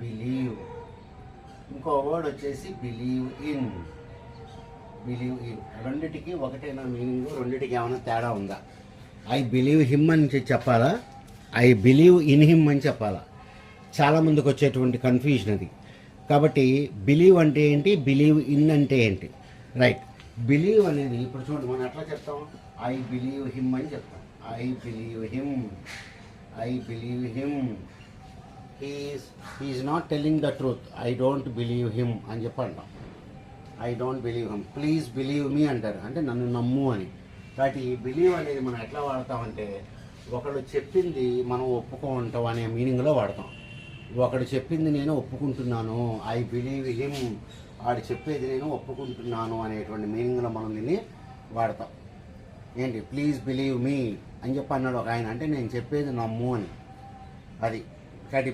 Believe. ఇంకో word వచ్చేసి believe in. రెండిటికి ఒకటేనా మీనింగ్? రెండిటికి ఏమైనా తేడా ఉందా? ఐ బిలీవ్ హిమ్ అని చెప్పాలా, ఐ బిలీవ్ ఇన్ హిమ్ అని చెప్పాలా? చాలామందికి వచ్చేటువంటి కన్ఫ్యూజన్ అది. కాబట్టి బిలీవ్ అంటే ఏంటి, బిలీవ్ ఇన్ అంటే ఏంటి? రైట్. బిలీవ్ అనేది ఇప్పుడు చూడండి, మనం ఎట్లా చెప్తాం? ఐ బిలీవ్ హిమ్ అని చెప్తాం. I believe him, I believe him. He is not telling the truth, I don't believe him అని చెప్పి అంటాం. I don't believe him, please believe me అంటారు, అంటే నన్ను నమ్ము అని. కాబట్టి ఈ బిలీవ్ అనేది మనం ఎట్లా వాడతామంటే, ఒకడు చెప్పింది మనం ఒప్పుకుంటాం అనే మీనింగ్లో వాడతాం. ఒకడు చెప్పింది నేను ఒప్పుకుంటున్నాను, ఐ బిలీవ్ హిమ్, వాడు చెప్పేది నేను ఒప్పుకుంటున్నాను అనేటువంటి మీనింగ్లో మనం దీన్ని వాడతాం. ఏంటి, ప్లీజ్ బిలీవ్ మీ అని చెప్పి అన్నాడు ఒక ఆయన, అంటే నేను చెప్పేది నమ్ము అని. అది కాబట్టి